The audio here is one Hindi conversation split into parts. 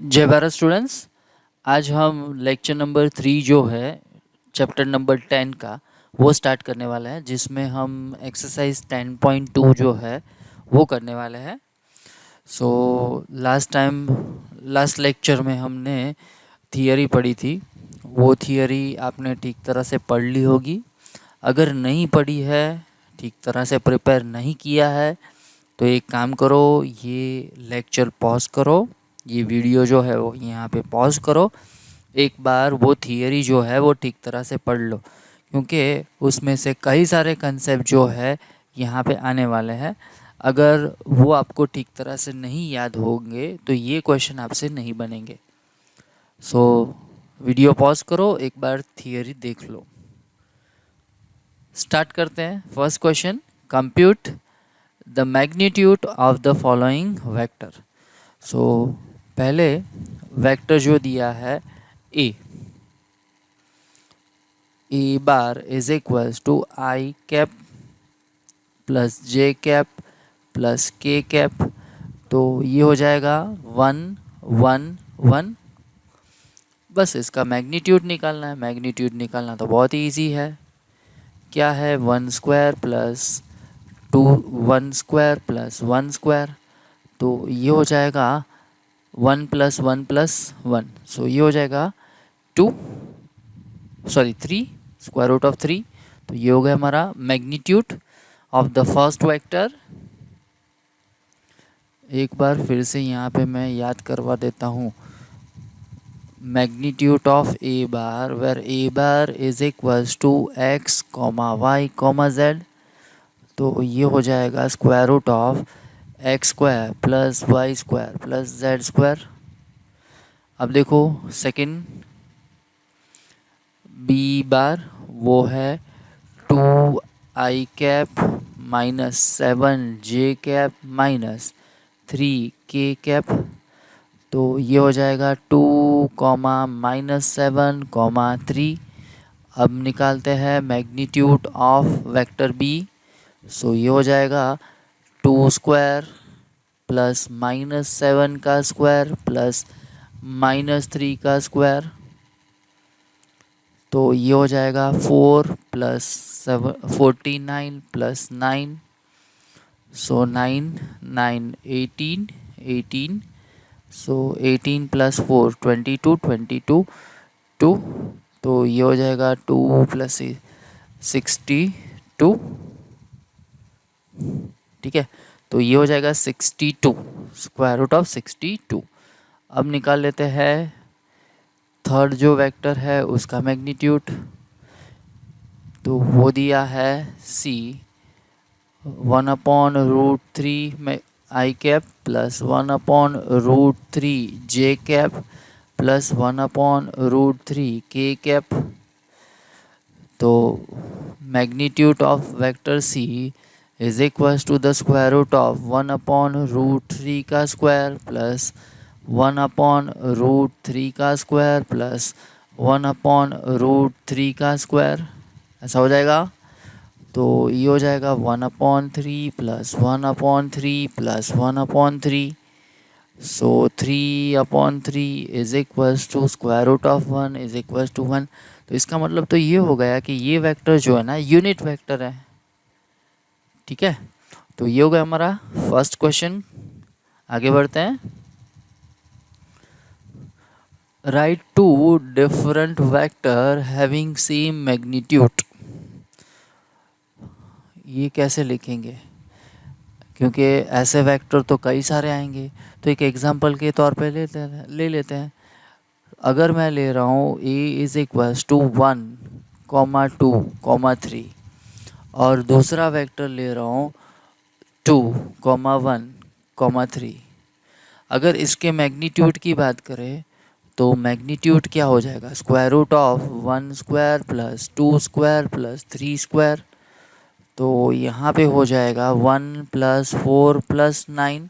जय भारत स्टूडेंट्स। आज हम लेक्चर नंबर 3 जो है चैप्टर नंबर 10 का वो स्टार्ट करने वाला है, जिसमें हम एक्सरसाइज 10.2 जो है वो करने वाले हैं। लास्ट लेक्चर में हमने थियरी पढ़ी थी। वो थियरी आपने ठीक तरह से पढ़ ली होगी। अगर नहीं पढ़ी है, ठीक तरह से प्रिपेयर नहीं किया है, तो एक काम करो, ये लेक्चर पॉज करो, ये वीडियो जो है वो यहाँ पे पॉज करो, एक बार वो थियरी जो है वो ठीक तरह से पढ़ लो, क्योंकि उसमें से कई सारे कंसेप्ट जो है यहाँ पे आने वाले हैं। अगर वो आपको ठीक तरह से नहीं याद होंगे तो ये क्वेश्चन आपसे नहीं बनेंगे। सो वीडियो पॉज करो, एक बार थियरी देख लो। स्टार्ट करते हैं। First question, compute the magnitude of the following vector. So पहले वेक्टर जो दिया है A bar is equals to I cap plus J cap plus K cap. तो ये हो जाएगा 1 1 1। बस इसका मैग्नीट्यूड निकालना है। मैग्नीट्यूड निकालना तो बहुत ही ईजी है। क्या है, 1 square plus 2 1 square plus 1 square. तो ये हो जाएगा 1 प्लस 1 प्लस 1। सो ये हो जाएगा 3 स्क्वायर रूट ऑफ 3। तो ये हो गया हमारा magnitude of the first vector. एक बार फिर से यहाँ पे मैं याद करवा देता हूँ। Magnitude of A bar where a bar is equals to x comma y comma z. तो ये हो जाएगा square root of x square plus y square plus z square. अब देखो सेकंड बी बार, वो है 2 i cap minus 7 j cap minus 3 k cap. तो ये हो जाएगा 2 कॉमा माइनस 7 कॉमा 3। अब निकालते हैं मैग्नीट्यूड ऑफ वेक्टर बी। सो ये हो जाएगा 2 स्क्वायर प्लस माइनस 7 का स्क्वायर प्लस माइनस 3 का स्क्वायर। तो ये हो जाएगा 4 प्लस 49 प्लस 9। सो 9 9 18 18। सो 18 प्लस 4 22 22 2। तो ये हो जाएगा 2 प्लस 62। ठीक है, तो ये हो जाएगा 62 स्क्वायर रूट ऑफ 62। अब निकाल लेते हैं थर्ड जो वेक्टर है उसका मैग्नीट्यूड। तो वो दिया है सी 1/√3 में i cap plus 1/√3 j cap plus 1/√3 k cap. तो magnitude of vector c is equals to the square root of 1/√3 का स्क्वायर प्लस 1/√3 का स्क्वायर प्लस 1/√3 का स्क्वायर। ऐसा हो जाएगा। तो ये हो जाएगा 1/3 plus 1/3 plus 1/3। So 3/3 is equals to square root of 1 is equals to 1। तो इसका मतलब तो ये हो गया कि ये वेक्टर जो है ना यूनिट वेक्टर है। ठीक है, तो ये हो गया हमारा फर्स्ट क्वेश्चन। आगे बढ़ते हैं। Write two different vector having same magnitude. ये कैसे लिखेंगे, क्योंकि ऐसे वेक्टर तो कई सारे आएंगे। तो एक एग्जांपल के तौर पे ले लेते हैं। अगर मैं ले रहा हूँ a इज इक्वल्स टू 1 2 3 और दूसरा वेक्टर ले रहा हूँ 2 1 3। अगर इसके मैग्नीट्यूड की बात करें तो मैग्नीट्यूड क्या हो जाएगा, square root of 1 square plus 2 square plus 3 square. तो यहाँ पे हो जाएगा 1 प्लस 4 प्लस 9।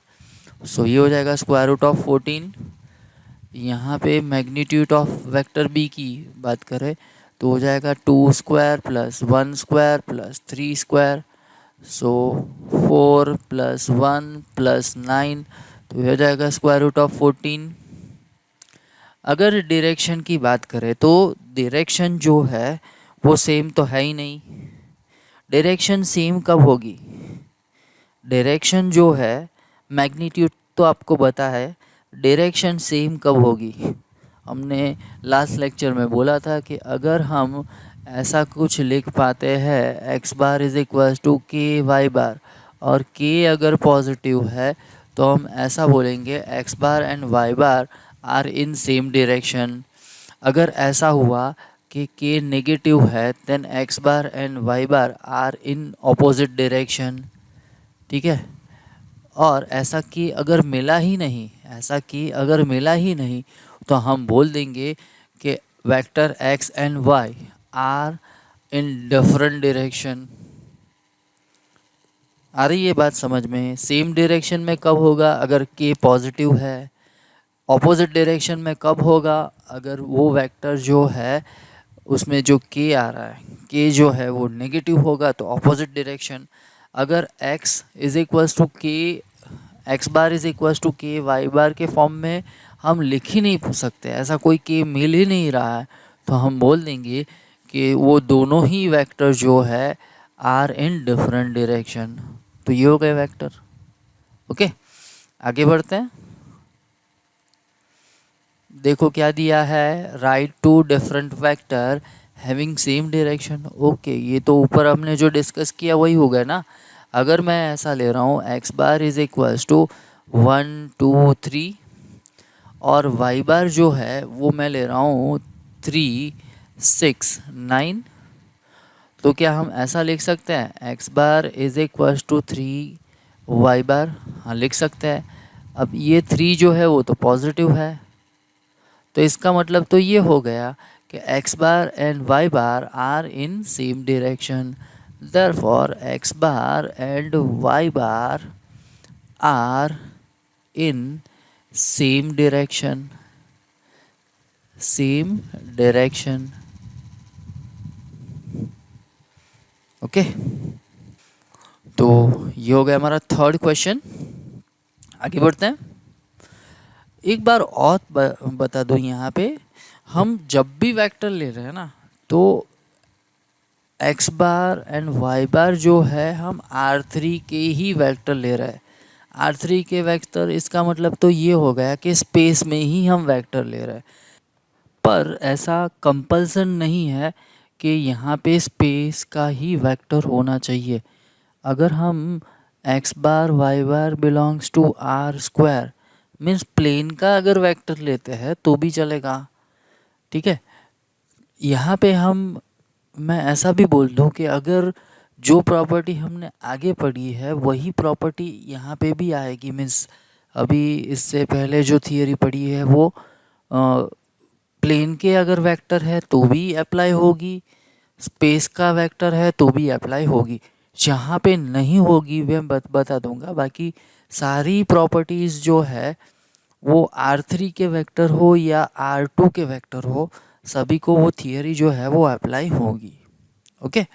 सो ये हो जाएगा स्क्वायर रूट ऑफ 14। यहाँ पे मैग्नीट्यूड ऑफ वेक्टर बी की बात करें तो हो जाएगा 2 square plus 1 square plus 3 square. So 4 plus 1 plus 9। तो ये हो जाएगा स्क्वायर रूट ऑफ 14। अगर डायरेक्शन की बात करें तो डायरेक्शन जो है वो सेम तो है ही नहीं। डायरेक्शन सेम कब होगी? डायरेक्शन जो है, मैग्नीट्यूड तो आपको पता है, डायरेक्शन सेम कब होगी? हमने लास्ट लेक्चर में बोला था कि अगर हम ऐसा कुछ लिख पाते हैं x bar is equal to k y bar, और के अगर पॉजिटिव है तो हम ऐसा बोलेंगे x bar and y bar are in same direction. अगर ऐसा हुआ कि के नेगेटिव है then x bar and y bar are in opposite direction. ठीक है। और ऐसा कि अगर मिला ही नहीं, ऐसा कि अगर मिला ही नहीं तो हम बोल देंगे कि vector X and Y are in different direction. आ रही है बात समझ में? सेम डायरेक्शन में कब होगा? अगर के पॉजिटिव है। ऑपोजिट डायरेक्शन में कब होगा? अगर वो वेक्टर जो है उसमें जो के आ रहा है, के जो है वो नेगेटिव होगा तो ऑपोजिट डायरेक्शन। अगर x is equals to k, x bar is equals to k y bar के फॉर्म में हम लिख ही नहीं सकते, ऐसा कोई के मिल ही नहीं रहा है, तो हम बोल देंगे कि वो दोनों ही वेक्टर जो है आर इन डिफरेंट डायरेक्शन। तो ये हो गए वेक्टर। ओके, आगे बढ़ते हैं। देखो क्या दिया है, write two different vector having same direction. Okay, ये तो ऊपर हमने जो डिस्कस किया वही हो गया ना। अगर मैं ऐसा ले रहा हूँ x bar is equals to 1 2 3 और वाई बार जो है वो मैं ले रहा हूँ 3 6 9, तो क्या हम ऐसा लिख सकते हैं x bar is equals to 3 Y bar? हाँ, लिख सकते हैं। अब ये 3 जो है वो तो पॉजिटिव है, तो इसका मतलब तो ये हो गया कि x bar and y bar are in same direction, therefore x bar and y bar are in same direction, same direction. Okay, तो ये हो गया हमारा थर्ड क्वेश्चन। आगे बढ़ते हैं। एक बार और बता दो, यहाँ पे हम जब भी वेक्टर ले रहे हैं ना तो एक्स बार एंड वाई बार जो है हम R3 के ही वेक्टर ले रहे हैं। R3 के वेक्टर, इसका मतलब तो ये हो गया कि स्पेस में ही हम वेक्टर ले रहे हैं। पर ऐसा कंपल्सन नहीं है कि यहाँ पे स्पेस का ही वेक्टर होना चाहिए। अगर हम x bar y bar belongs to R square means plane का अगर वेक्टर लेते हैं तो भी चलेगा। ठीक है। यहाँ पे मैं ऐसा भी बोल दूँ कि अगर जो प्रॉपर्टी हमने आगे पढ़ी है वही प्रॉपर्टी यहाँ पे भी आएगी। मीन्स अभी इससे पहले जो थियरी पढ़ी है वो प्लेन के अगर वेक्टर है तो भी अप्लाई होगी, स्पेस का वेक्टर है तो भी अप्लाई होगी। जहाँ पे नहीं होगी मैं बता दूंगा। बाकी सारी प्रॉपर्टीज़ जो है वो R3 के वेक्टर हो या R2 के वेक्टर हो, सभी को वो थियरी जो है वो अप्लाई होगी। ओके,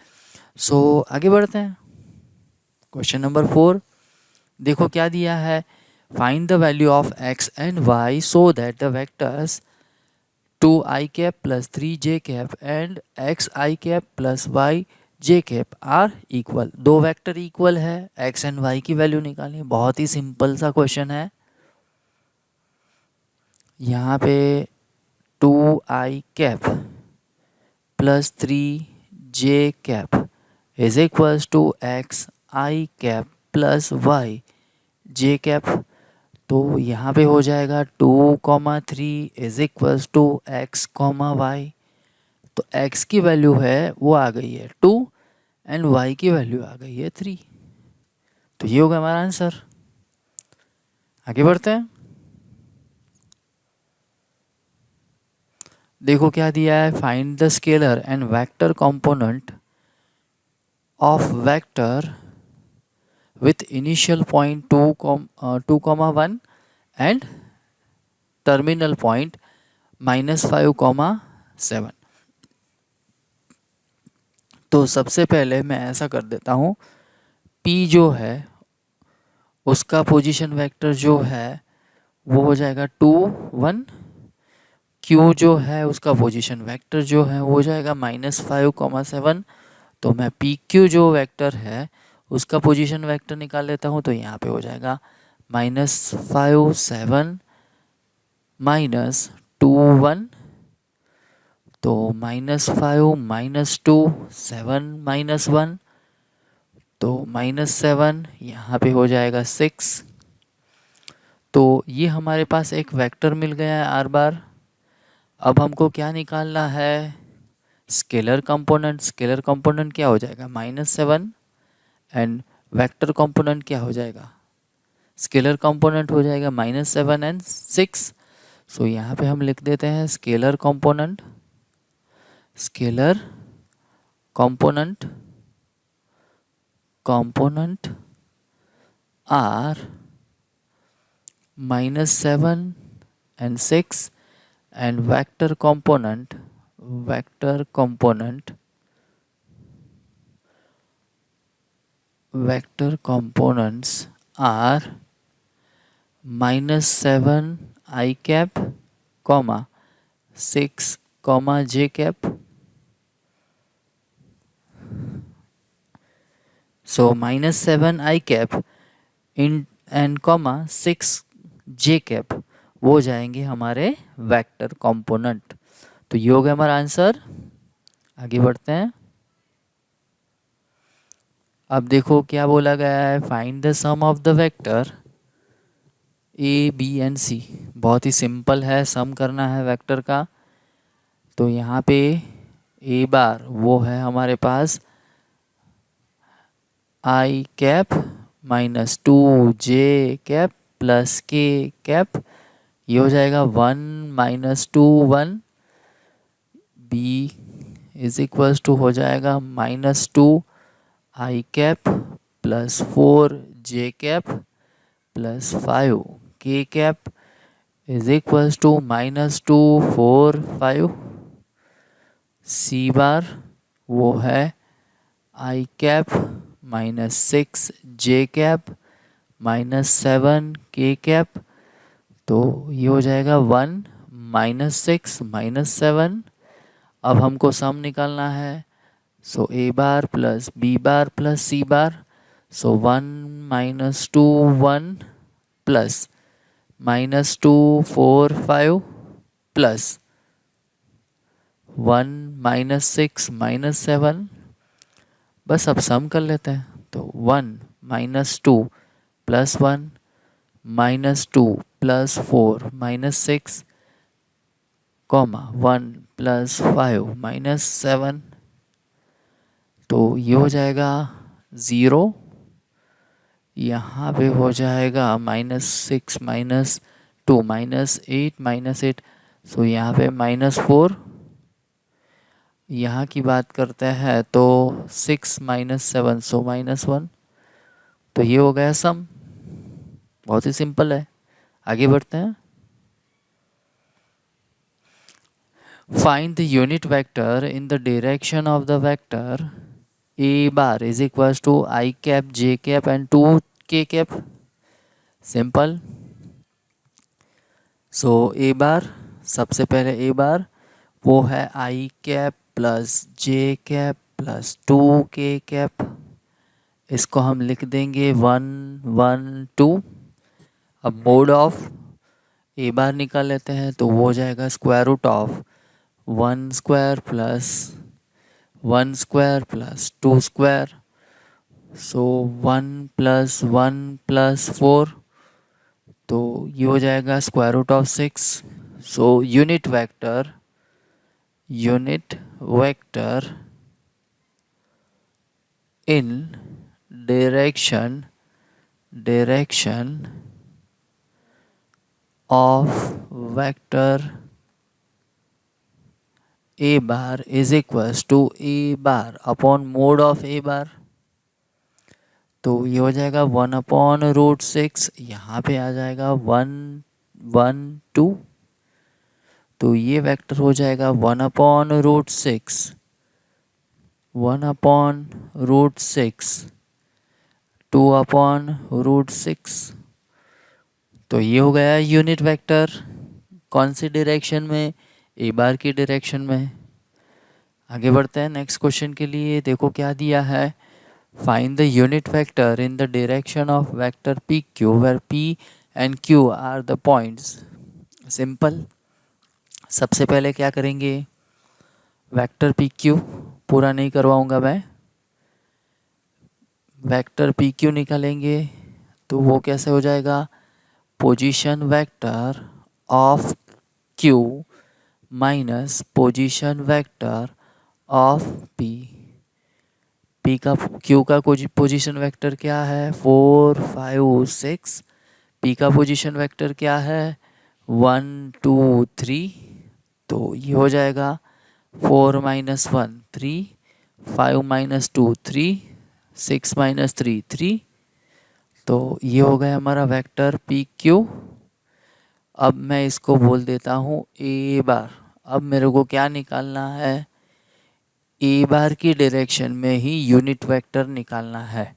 सो आगे बढ़ते हैं। क्वेश्चन नंबर 4 देखो क्या दिया है, find the value of x and y so that the vectors 2i cap plus 3j cap and xi cap plus yj cap are equal. दो वेक्टर इक्वल है, x एंड y की वैल्यू निकालनी। बहुत ही सिंपल सा क्वेश्चन है। यहाँ पे 2i cap plus 3j cap is equals to x i cap plus y j cap. तो यहाँ पे हो जाएगा 2,3 is equals to x comma y. तो x की वैल्यू है वो आ गई है 2 एंड y की वैल्यू आ गई है 3। तो ये होगा हमारा आंसर। आगे बढ़ते हैं। देखो क्या दिया है, find the scalar and vector component of vector with initial point 2,1 and terminal point -5,7। तो सबसे पहले मैं ऐसा कर देता हूँ, P जो है उसका पोजीशन वेक्टर जो है वो हो जाएगा 2 1, क्यू जो है उसका पोजीशन वेक्टर जो है वो हो जाएगा -5, 7। तो मैं पी क्यू जो वेक्टर है उसका पोजीशन वेक्टर निकाल लेता हूँ। तो यहाँ पे हो जाएगा -5, 7 -2, 1। तो -5 -2 7 -1, तो -7 यहाँ पे हो जाएगा 6। तो ये हमारे पास एक वेक्टर मिल गया है आर बार। अब हमको क्या निकालना है, स्केलर कंपोनेंट। स्केलर कंपोनेंट क्या हो जाएगा -7 एंड वेक्टर कंपोनेंट क्या हो जाएगा, स्केलर कंपोनेंट हो जाएगा -7 एंड 6। सो यहाँ पे हम लिख देते हैं scalar component, scalar component are -7 and 6 and vector components are -7 I cap, 6, j cap. So -7 I cap in and 6 j cap वो जाएंगे हमारे वेक्टर कंपोनेंट। तो ये हो गया हमारा आंसर। आगे बढ़ते हैं। अब देखो क्या बोला गया है, find the sum of the vector A B and C. बहुत ही सिंपल है, सम करना है वेक्टर का। तो यहाँ पे ए बार वो है हमारे पास आई कैप -2 जे कैप प्लस के कैप, ये हो जाएगा 1 -2 1। बी इज इक्वल्स टू हो जाएगा -2 i cap plus 4 J cap plus 5 के कैप इज इक्वल्स टू -2 4 5। सी बार वो है आई कैप -6 जे कैप -7 के कैप। तो ये हो जाएगा 1 -6 -7। अब हमको सम निकालना है। सो A bar plus B bar plus C bar. So 1 -2 1 plus -2 4 5 plus 1 -6 -7। बस अब सम कर लेते हैं। तो 1 -2 प्लस 1 -2 प्लस 4 -6 1 प्लस 5 -7। तो ये हो जाएगा 0। यहाँ पे हो जाएगा -6 -2 -8 -8। सो यहाँ पे -4। यहाँ की बात करते हैं तो 6 -7 सो -1। तो ये हो गया सम। बहुत ही सिंपल है। आगे बढ़ते हैं। Find the unit vector in the direction of the vector a bar is equals to I cap j cap and 2 k cap. Simple. So a bar, सबसे पहले a bar वो है I cap plus j cap plus 2 k cap। इसको हम लिख देंगे 1 1 2। अब मोड ऑफ ए बार निकाल लेते हैं। तो वो हो जाएगा square root of 1 square plus 1 square plus 2 square. So 1 plus 1 plus 4। तो ये हो जाएगा square root of 6। So unit vector in direction of vector A bar is equals to A bar upon mode of A bar. तो ये हो जाएगा 1/√6। यहाँ पे आ जाएगा 1 1 2। तो ये वेक्टर हो जाएगा 1/√6 1/√6 2/√6। तो ये हो गया यूनिट वेक्टर। कौन सी डायरेक्शन में, ए बार की डायरेक्शन में। आगे बढ़ते हैं नेक्स्ट क्वेश्चन के लिए। देखो क्या दिया है, find the unit vector in the direction of vector p q where p and q are the points. Simple, सबसे पहले क्या करेंगे, वेक्टर पी क्यू पूरा नहीं करवाऊंगा मैं, वेक्टर पी क्यू निकालेंगे तो वो कैसे हो जाएगा, position vector of Q minus position vector of P. P का क्यू का पोजीशन वेक्टर क्या है 4 5 6, पी का पोजीशन वेक्टर क्या है 1 2 3। तो ये हो जाएगा 4 माइनस 1 3, 5 माइनस 2 3, 6 माइनस 3 3। तो ये हो गया हमारा वेक्टर पी क्यू। अब मैं इसको बोल देता हूँ ए बार। अब मेरे को क्या निकालना है, ए बार की डायरेक्शन में ही यूनिट वेक्टर निकालना है।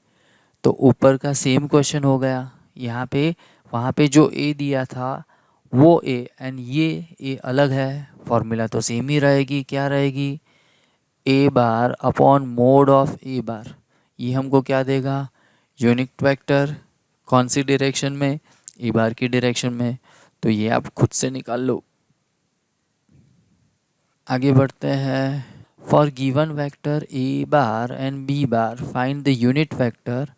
तो ऊपर का सेम क्वेश्चन हो गया, यहाँ पे वहाँ पे जो ए दिया था वो ए एंड ये ए अलग है, फॉर्मूला तो सेम ही रहेगी, क्या रहेगी, ए बार अपॉन मोड ऑफ ए बार। ये हमको क्या देगा, यूनिट वेक्टर, कौन सी डायरेक्शन में, ए बार की डायरेक्शन में। तो ये आप खुद से निकाल लो। आगे बढ़ते हैं, for given vector A bar and B bar find the unit vector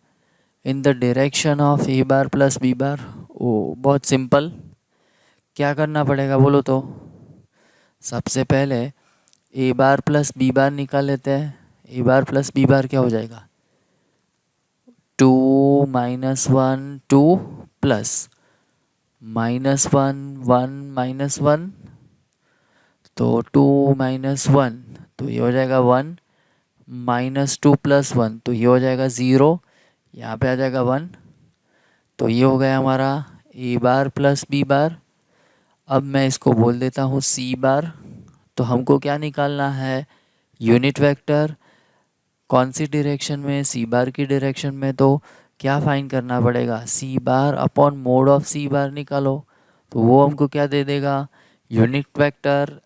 in the direction of A bar plus B bar. ओ बहुत सिंपल, क्या करना पड़ेगा बोलो तो, सबसे पहले ए बार प्लस बी बार निकाल लेते हैं। ए बार प्लस बी बार क्या हो जाएगा, 2 माइनस 1 2 प्लस माइनस 1 1 माइनस 1, तो 2 माइनस 1 तो ये हो जाएगा 1, माइनस 2 प्लस 1 तो ये हो जाएगा 0, यहाँ पे आ जाएगा 1। तो ये हो गया हमारा ए बार प्लस बी बार। अब मैं इसको बोल देता हूँ सी बार। तो हमको क्या निकालना है, यूनिट वेक्टर, कौन सी डायरेक्शन में, सी बार की डायरेक्शन में। तो क्या फाइंड करना पड़ेगा, c bar upon mode of c bar निकालो। तो वो हमको क्या दे देगा, unit vector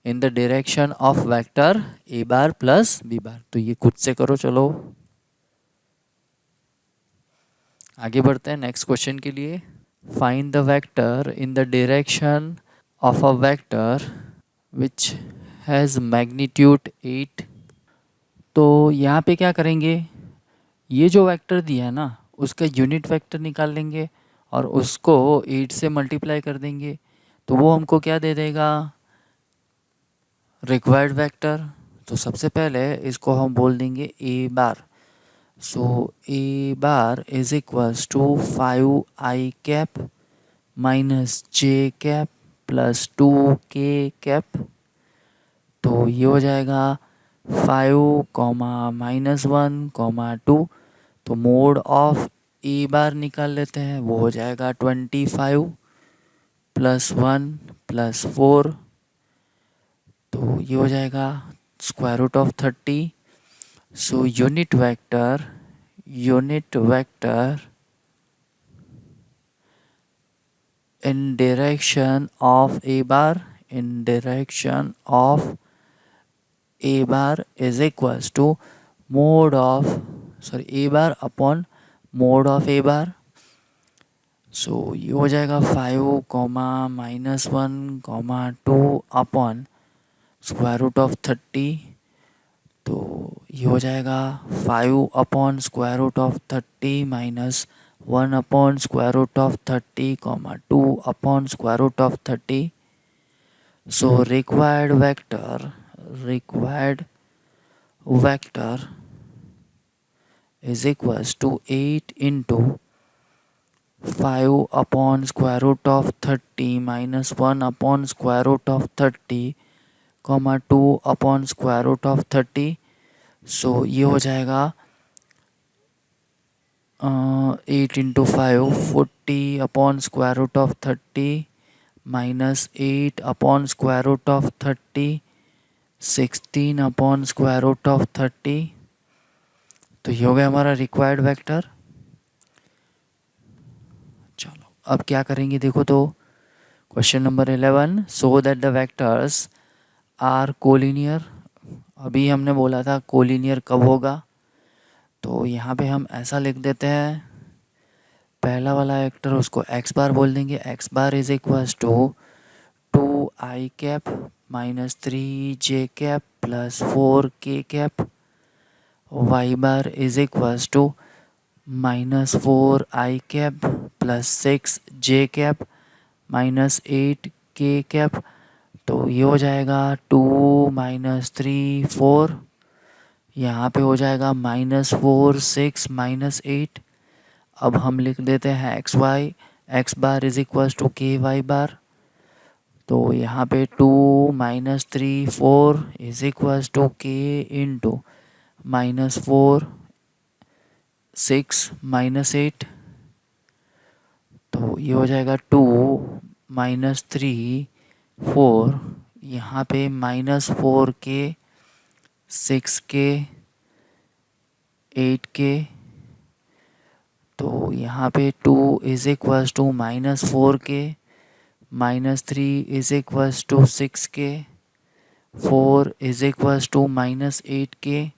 in the direction of vector A bar plus B bar. तो ये खुद से करो चलो। आगे बढ़ते हैं नेक्स्ट क्वेश्चन के लिए। Find the vector in the direction of a vector which has magnitude 8। तो यहाँ पे क्या करेंगे, ये जो वेक्टर दिया है ना उसका यूनिट वेक्टर निकाल लेंगे और उसको 8 से मल्टीप्लाई कर देंगे। तो वो हमको क्या दे देगा, रिक्वायर्ड वेक्टर। तो सबसे पहले इसको हम बोल देंगे A bar. So A bar is equals to 5i cap minus J cap plus 2k cap. तो ये हो जाएगा 5 कॉमा माइनस 1 कॉमा 2। तो मोड ऑफ ए बार निकाल लेते हैं, वो हो जाएगा 25 प्लस 1 प्लस 4। तो ये हो जाएगा square root of 30। So unit vector in direction of a bar is equals to a bar upon mode of a bar। So ये हो जाएगा 5 comma minus 1 comma 2 upon square root of 30। तो ये हो जाएगा 5 upon square root of 30 minus 1 upon square root of 30 comma 2 upon square root of 30। So required vector is equals to 8 into 5 upon square root of 30 minus 1 upon square root of 30 comma 2 upon square root of 30। So ये हो जाएगा 8 into 5 40 upon square root of 30 minus 8 upon square root of 30 16 upon square root of 30। तो ये हो गया हमारा रिक्वायर्ड वेक्टर। चलो अब क्या करेंगे देखो, तो question number 11, show that the vectors are collinear. अभी हमने बोला था कोलिनियर कब होगा, तो यहाँ पे हम ऐसा लिख देते हैं, पहला वाला वेक्टर उसको एक्स बार बोल देंगे, x bar is equals to 2i cap minus 3j cap plus 4k cap, y bar is equals to -4i cap plus 6j cap minus 8k cap. तो ये हो जाएगा 2 माइनस 3 4, यहाँ पे हो जाएगा -4 6 -8। अब हम लिख देते हैं x y, x bar is equals to k y bar. तो यहाँ पे 2 minus 3 4 is equals to k into -4 6 -8। तो ये हो जाएगा 2 माइनस 3 4, यहाँ पे -4k 6k 8k। तो यहाँ पे 2 is equals to -4k, -3 is equals to 6k, 4 is equals to -8k।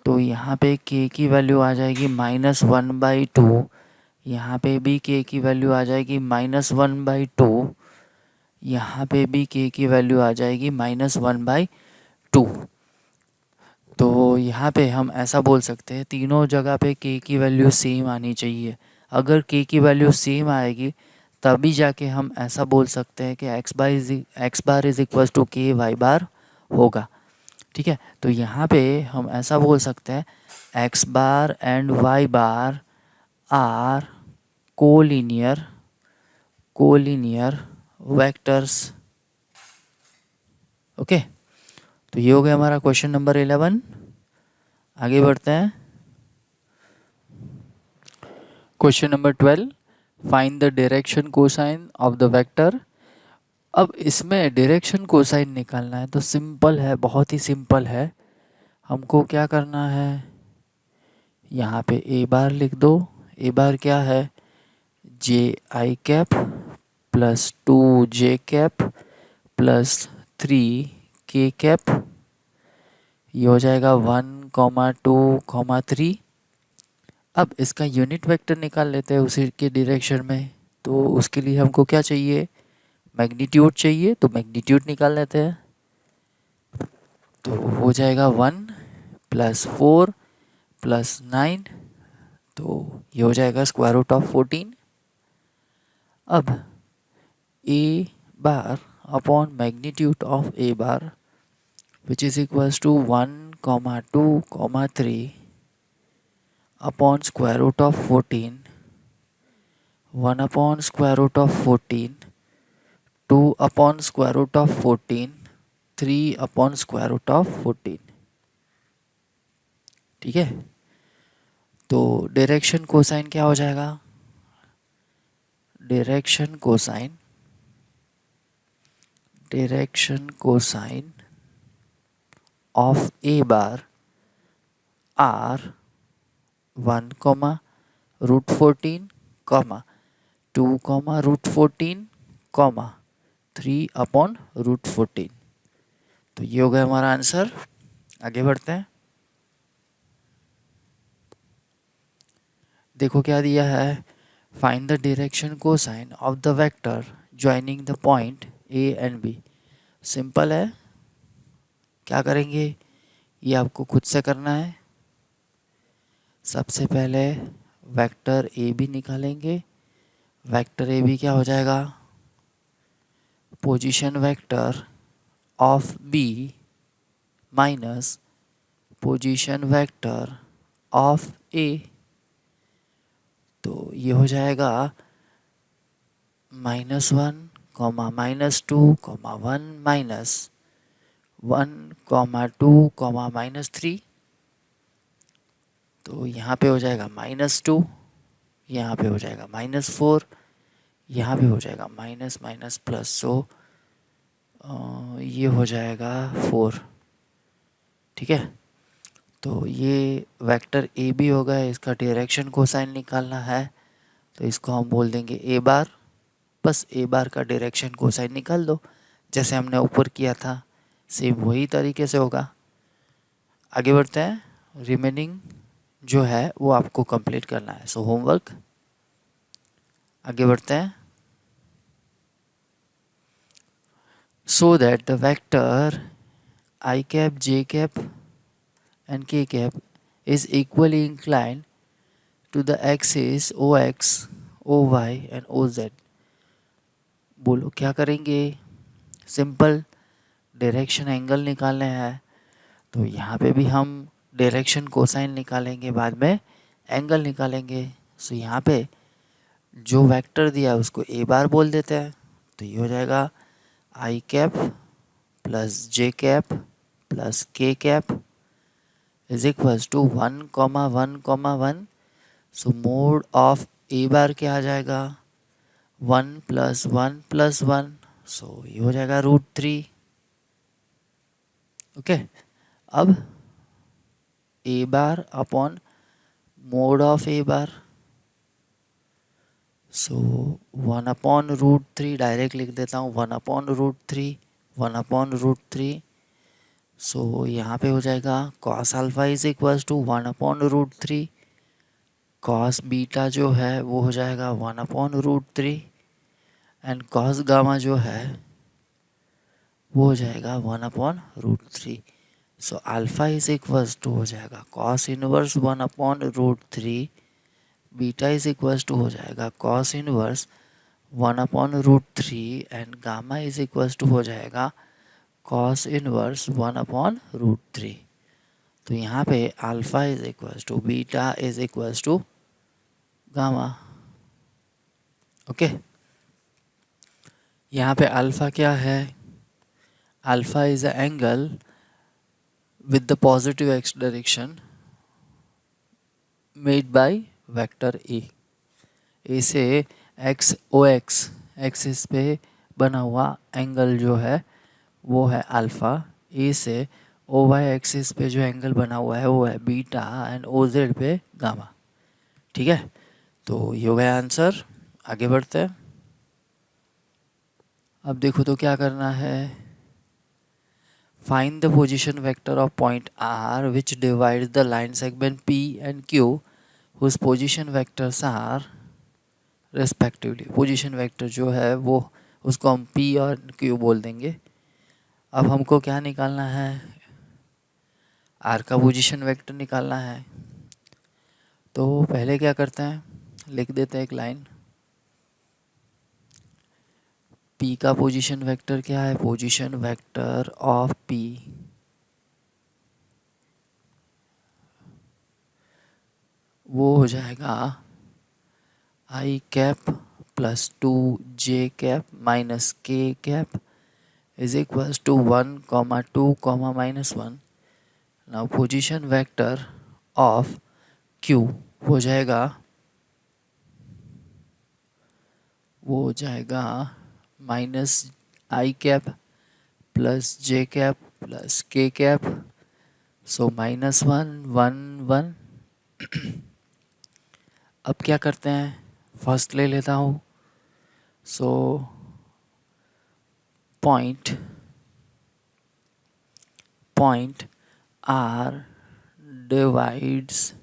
तो यहाँ पे k की वैल्यू आ जाएगी -1/2, यहाँ पे भी k की वैल्यू आ जाएगी -1/2, यहाँ पे भी k की वैल्यू आ जाएगी -1/2। तो यहाँ पे हम ऐसा बोल सकते हैं तीनों जगह पे k की वैल्यू सेम आनी चाहिए। अगर k की वैल्यू सेम आएगी तभी जाके हम ऐसा बोल सकते हैं कि x bar is equal to k y bar होगा। ठीक है, तो यहाँ पे हम ऐसा बोल सकते हैं x bar and y bar are collinear vectors. Okay, तो ये हो गया हमारा क्वेश्चन नंबर 11। आगे बढ़ते हैं। Question number 12, find the direction cosine of the vector. अब इसमें डायरेक्शन कोसाइन निकालना है तो सिंपल है, बहुत ही सिंपल है। हमको क्या करना है, यहाँ पे ए बार लिख दो। ए बार क्या है, ji cap plus 2j cap plus 3k cap. ये हो जाएगा 1 2 3। अब इसका यूनिट वेक्टर निकाल लेते हैं उसी के डायरेक्शन में। तो उसके लिए हमको क्या चाहिए, मैग्नीट्यूड चाहिए, तो मैग्नीट्यूड निकाल लेते हैं। तो हो जाएगा 1 + 4 + 9, तो ये हो जाएगा √14। अब A bar upon magnitude of A bar which is equals to 1 2 3 upon √14, 1 upon √14, 2 upon √14, 3 upon √14। ठीक है, तो डायरेक्शन कोसाइन क्या हो जाएगा, direction cosine of A bar are 1, √14, 2, √14, 3 upon √14। तो ये हो गया हमारा आंसर। आगे बढ़ते हैं। देखो क्या दिया है, find the direction cosine of the vector joining the point A and B. Simple है, क्या करेंगे, ये आपको खुद से करना है। सबसे पहले वेक्टर ए बी निकालेंगे। वेक्टर ए बी क्या हो जाएगा, position vector of B minus position vector of A. तो ये हो जाएगा -1, -2, 1, -1, 2, -3। तो यहाँ पे हो जाएगा -2, यहाँ पे हो जाएगा -4, यहाँ पे हो जाएगा माइनस माइनस प्लस, सो ये हो जाएगा 4। ठीक है, तो ये वेक्टर ए बी होगा, इसका डायरेक्शन कोसाइन निकालना है। तो इसको हम बोल देंगे ए बार बस ए बार का डायरेक्शन कोसाइन निकाल दो, जैसे हमने ऊपर किया था सेम वही तरीके से होगा। आगे बढ़ते हैं, रिमेनिंग जो है वो आपको कंप्लीट करना है। सो होमवर्क, आगे बढ़ते हैं। सो that the vector I cap, J cap and K cap is equally inclined to the axis OX, OY and OZ. बोलो क्या करेंगे? सिंपल, डायरेक्शन एंगल निकालने हैं, तो यहाँ पे भी हम डायरेक्शन कोसाइन निकालेंगे, बाद में एंगल निकालेंगे। सो यहाँ पे जो वेक्टर दिया है उसको ए बार बोल देते हैं, तो ये हो जाएगा I cap plus J cap plus K cap is equals to 1,1,1। So mod of A bar क्या आ जाएगा? 1+1+1, सो ये हो जाएगा √3। ओके, अब A bar upon mode of A bar, so 1/√3 direct लिख देता हूँ, 1/√3, 1/√3। सो यहाँ पे हो जाएगा cos alpha is equals to 1/√3, cos beta जो है वो हो जाएगा 1/√3 एंड कॉस गामा जो है वो हो जाएगा 1/√3। So alpha is equals to हो जाएगा cos inverse 1/√3, beta is equals to हो जाएगा cos inverse 1/√3 and gamma is equals to हो जाएगा कॉस इनवर्स 1/√3। तो यहाँ पे alpha is equals to beta is equals to gamma. Okay, यहाँ पे अल्फा क्या है? Alpha is a angle with the positive x direction made by vector A। A से x OX एक्सिस पे बना हुआ एंगल जो है वो है अल्फ़ा, A से OY एक्सिस पे जो एंगल बना हुआ है वो है बीटा एंड OZ पे गामा। ठीक है, तो ये हो गया आंसर। आगे बढ़ते हैं। अब देखो तो क्या करना है। Find the position vector of point R which divides the line segment P and Q whose position vectors are respectively। Position vector जो है वो उसको हम P और Q बोल देंगे। अब हमको क्या निकालना है? R का पोजीशन वेक्टर निकालना है। तो पहले क्या करते हैं, लिख देते हैं एक लाइन। P का पोजीशन वेक्टर क्या है? पोजीशन वेक्टर ऑफ P वो हो जाएगा I cap plus 2j cap minus k cap is equals to 1,2, -1। Now position vector of Q हो जाएगा minus I cap plus J cap plus K cap, so -1, 1, 1। अब क्या करते हैं, फर्स्ट ले लेता हूँ। So point R divides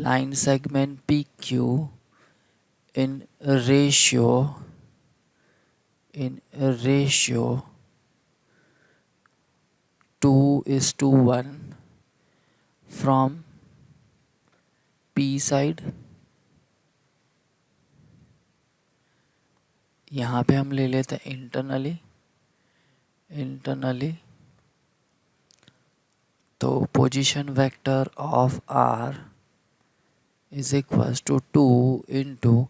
line segment PQ in ratio 2:1 from P side. यहाँ पे हम ले लेते हैं इंटरनली। तो position vector of R is equals to 2 into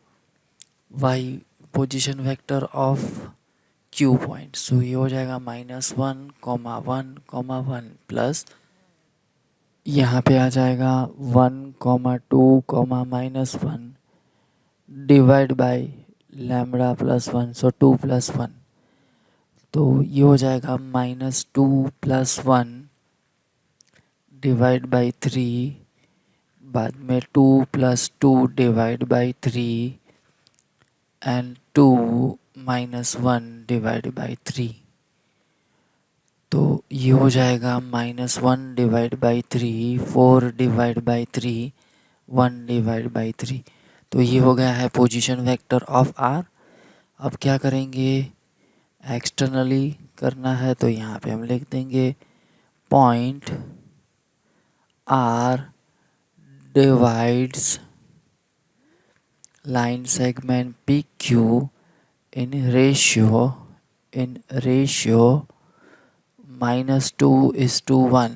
Y position vector of Q point. So ये हो जाएगा -1,1,1 प्लस यहाँ पे आ जाएगा 1,2, -1 डिवाइड बाय लैम्बडा +1, सो 2 + 1। तो ये हो जाएगा -2 + 1 डिवाइड बाई 3, बाद में 2 + 2 divide by 3 and 2 minus 1 divide by 3। तो ये हो जाएगा -1 divide by 3, 4 divide by 3, 1 divide by 3। तो ये हो गया है पोजीशन वेक्टर ऑफ आर। अब क्या करेंगे, एक्सटर्नली करना है, तो यहाँ पे हम लिख देंगे point R divides line segment P Q in ratio -2:1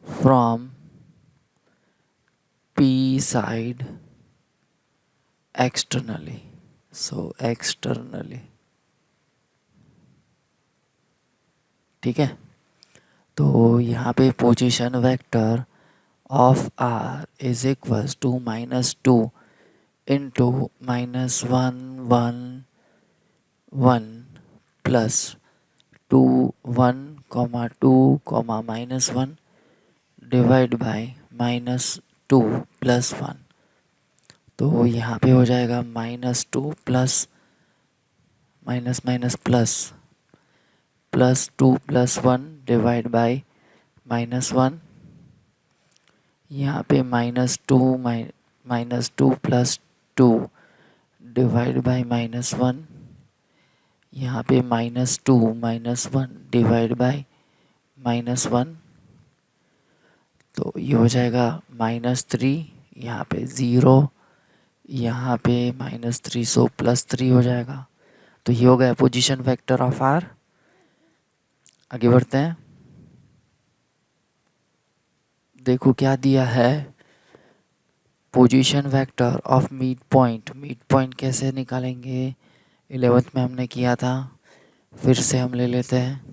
from P side externally. So externally, ठीक है। तो यहाँ पे position vector of R is equals to -2 into -1 1 1 plus 2 1 2 -1 divide by -2 plus 1। तो यहाँ पे हो जाएगा -2 plus minus minus plus 2 plus 1 divide by -1। यहाँ पे -2 प्लस 2 डिवाइड बाय -1। यहाँ पे -2 -1 डिवाइड बाय -1। तो ये हो जाएगा -3, यहाँ पे 0, यहाँ पे -3, सो +3 हो जाएगा। तो ये हो गया पोजीशन वेक्टर ऑफ आर। आगे बढ़ते हैं, देखो क्या दिया है, position vector of mid point. Mid point कैसे निकालेंगे, 11th में हमने किया था, फिर से हम ले लेते हैं।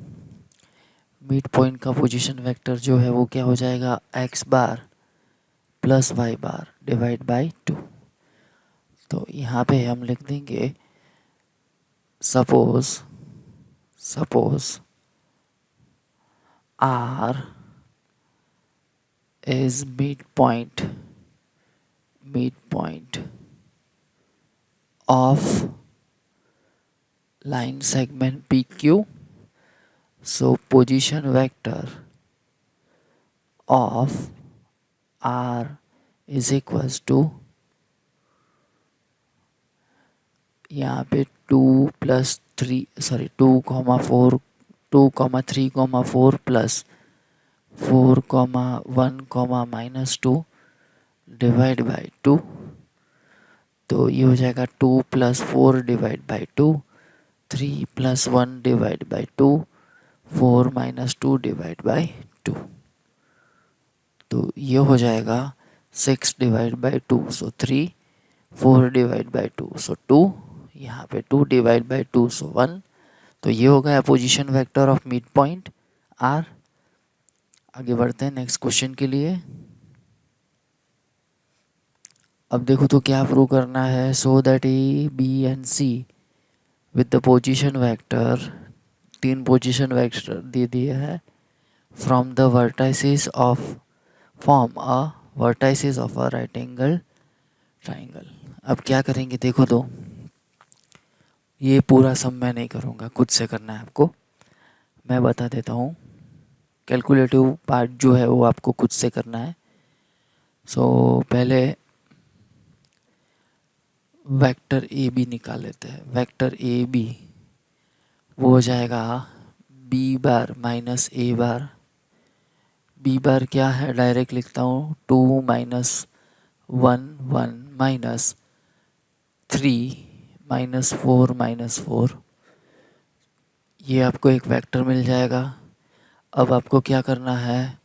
मिड पॉइंट का पोजीशन वेक्टर जो है वो क्या हो जाएगा, x bar plus y bar divide by 2। तो यहाँ पे हम लिख देंगे suppose R is midpoint of line segment PQ. So position vector of R is equals to, यहाँ पे 2 plus 3 sorry 2,4 2,3,4 plus 4,1, -2 divide by 2। तो ये हो जाएगा 2 + 4 divide by 2, 3 + 1 divide by 2, 4 - 2 divide by 2। तो ये हो जाएगा 6 divide by 2, so 3, 4 divide by 2, सो 2, यहाँ पे 2 डिवाइड बाई 2, सो 1। तो ये हो गया position vector of mid point R. आगे बढ़ते हैं नेक्स्ट क्वेश्चन के लिए। अब देखो तो क्या प्रूव करना है, so that A B and C with the position vector, 3 position vector दे दिया है, from the vertices of form a vertices of a right angle triangle. अब क्या करेंगे देखो तो, ये पूरा सम मैं नहीं करूँगा, खुद से करना है आपको, मैं बता देता हूँ। कैलकुलेटिव पार्ट जो है वो आपको खुद से करना है। सो पहले वेक्टर ए बी निकाल लेते हैं। वेक्टर ए बी वो हो जाएगा बी बार माइनस ए बार। बी बार क्या है, डायरेक्ट लिखता हूँ, 2 - 1 1 -3 -4 -4। ये आपको एक वेक्टर मिल जाएगा। अब आपको क्या करना है,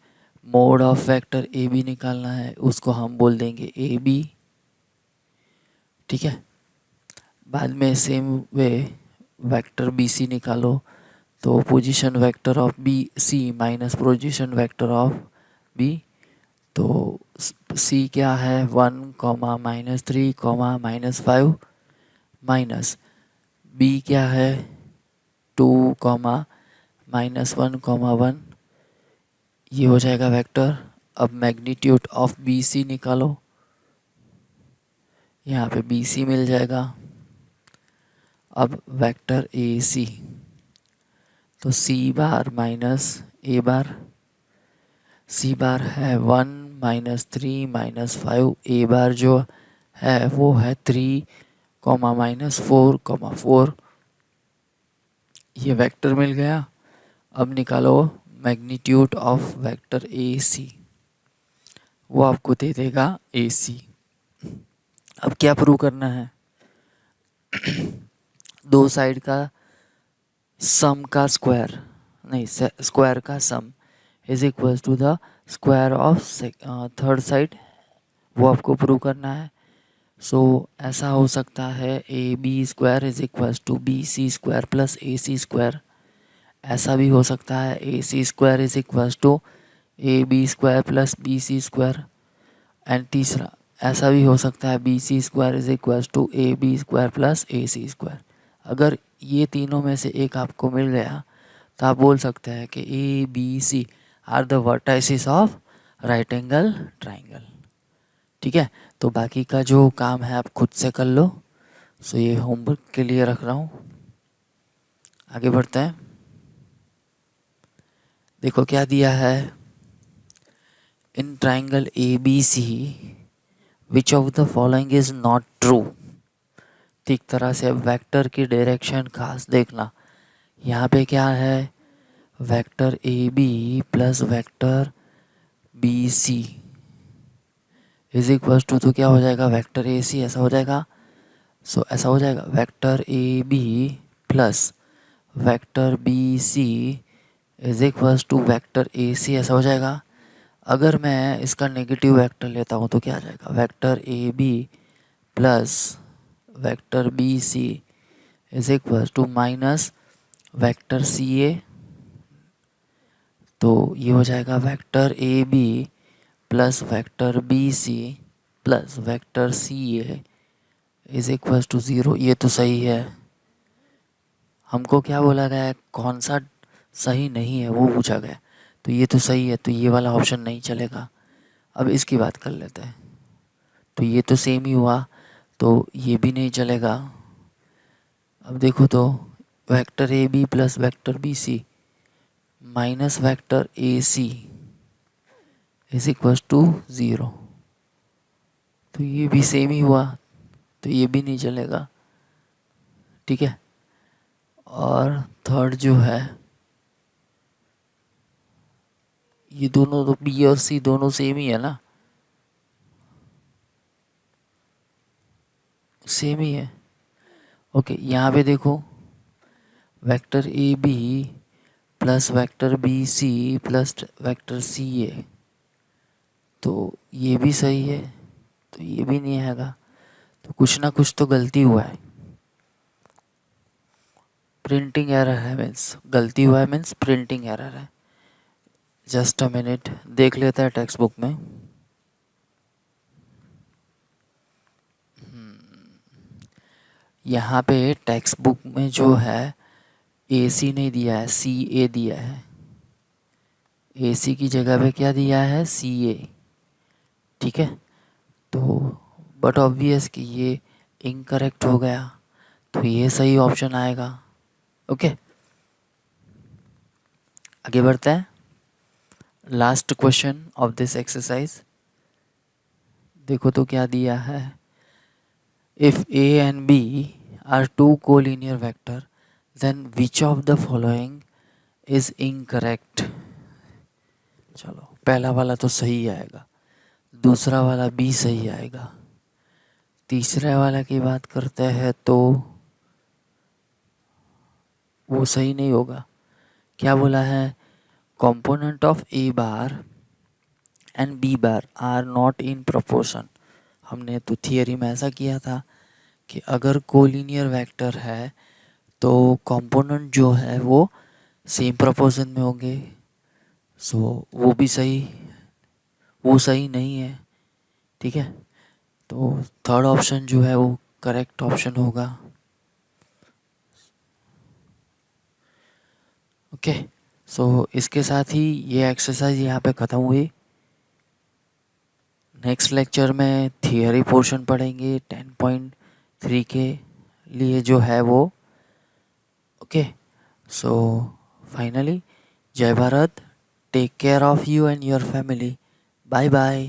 mod of vector A B निकालना है, उसको हम बोल देंगे ए बी, ठीक है। बाद में same way vector B C निकालो, तो position vector of B C minus position vector of B. तो सी क्या है, 1, -3, -5 माइनस बी क्या है, 2, -1, 1। ये हो जाएगा वेक्टर। अब मैग्नीट्यूड ऑफ बी सी निकालो, यहाँ पे बी सी मिल जाएगा अब वेक्टर ए सी, तो सी बार माइनस ए बार, सी बार है 1 माइनस 3 माइनस 5, ए बार जो है वो है 3 कॉमा माइनस 4 कॉमा 4। ये वेक्टर मिल गया। अब निकालो मैग्नीट्यूड ऑफ वेक्टर ए सी, वो आपको दे देगा ए सी। अब क्या प्रूव करना है? दो साइड का सम का स्क्वायर, नहीं स्क्वायर का sum is equal to the square of third side, वो आपको प्रूव करना है। सो ऐसा हो सकता है A B square is equal to B C square plus A C square. ऐसा भी हो सकता है A C square is equal to A B square plus B C square. And तीसरा ऐसा भी हो सकता है B C square is equal to A B square plus A C square. अगर ये तीनों में से एक आपको मिल गया तो आप बोल सकते हैं कि A B C are the vertices of right angle triangle. ठीक है, तो बाकी का जो काम है आप खुद से कर लो। सो ये होमवर्क के लिए रख रहा हूँ। आगे बढ़ते हैं। देखो क्या दिया है, in triangle A B C which of the following is not true. ठीक तरह से वेक्टर की डायरेक्शन खास देखना। यहाँ पे क्या है, vector A B plus vector B C is equal to, तो क्या हो जाएगा वेक्टर ए सी, ऐसा हो जाएगा। सो ऐसा हो जाएगा vector A B plus vector B C is equal to vector A C, ऐसा हो जाएगा। अगर मैं इसका नेगेटिव वेक्टर लेता हूँ तो क्या आ जाएगा, vector A B plus vector B C is equal to minus vector C A. तो ये हो जाएगा vector A B plus vector B C plus vector C A is equal to 0। ये तो सही है। हमको क्या बोला गया है, कौन सा सही नहीं है वो पूछा गया। तो ये तो सही है, तो ये वाला ऑप्शन नहीं चलेगा। अब इसकी बात कर लेते हैं। तो ये तो सेम ही हुआ, तो ये भी नहीं चलेगा। अब देखो तो vector A B plus vector B C minus vector A C is equal to 0, तो ये भी सेम ही हुआ, तो ये भी नहीं चलेगा। ठीक है, और थर्ड जो है, ये दोनों तो बी और सी दोनों सेम ही है ना, सेम ही है। ओके, यहाँ पे देखो vector A B plus vector B C plus vector C A, तो ये भी सही है, तो ये भी नहीं आएगा। तो कुछ ना कुछ तो गलती हुआ है, प्रिंटिंग एरर है, मीन्स गलती हुआ है, मीन्स प्रिंटिंग एरर है। जस्ट अ मिनट, देख लेता है टेक्स्ट बुक में। यहाँ पे टेक्स्ट बुक में जो है ए सी नहीं दिया है, सी ए दिया है। ए सी की जगह पे क्या दिया है, सी ए। ठीक है, तो बट ऑब्वियस कि ये इनकरेक्ट हो गया, तो ये सही ऑप्शन आएगा। ओके, आगे बढ़ते हैं। Last question of this exercise, देखो तो क्या दिया है, if A and B are two collinear vector then which of the following is incorrect. चलो पहला वाला तो सही आएगा, दूसरा वाला भी सही आएगा, तीसरे वाला की बात करते हैं तो वो सही नहीं होगा। क्या बोला है, component of A bar and B bar are not in proportion. हमने तो थियरी में ऐसा किया था कि अगर कोलिनियर वेक्टर है तो कंपोनेंट जो है वो सेम प्रोपोर्शन में होंगे। सो वो भी सही, वो सही नहीं है। ठीक है, तो थर्ड ऑप्शन जो है वो करेक्ट ऑप्शन होगा। ओके, सो इसके साथ ही ये एक्सरसाइज यहाँ पे ख़त्म हुई। नेक्स्ट लेक्चर में थियरी पोर्शन पढ़ेंगे 10.3 के लिए, जो है वो ओके, सो फाइनली, जय Bharat, take care of you and your family, bye bye.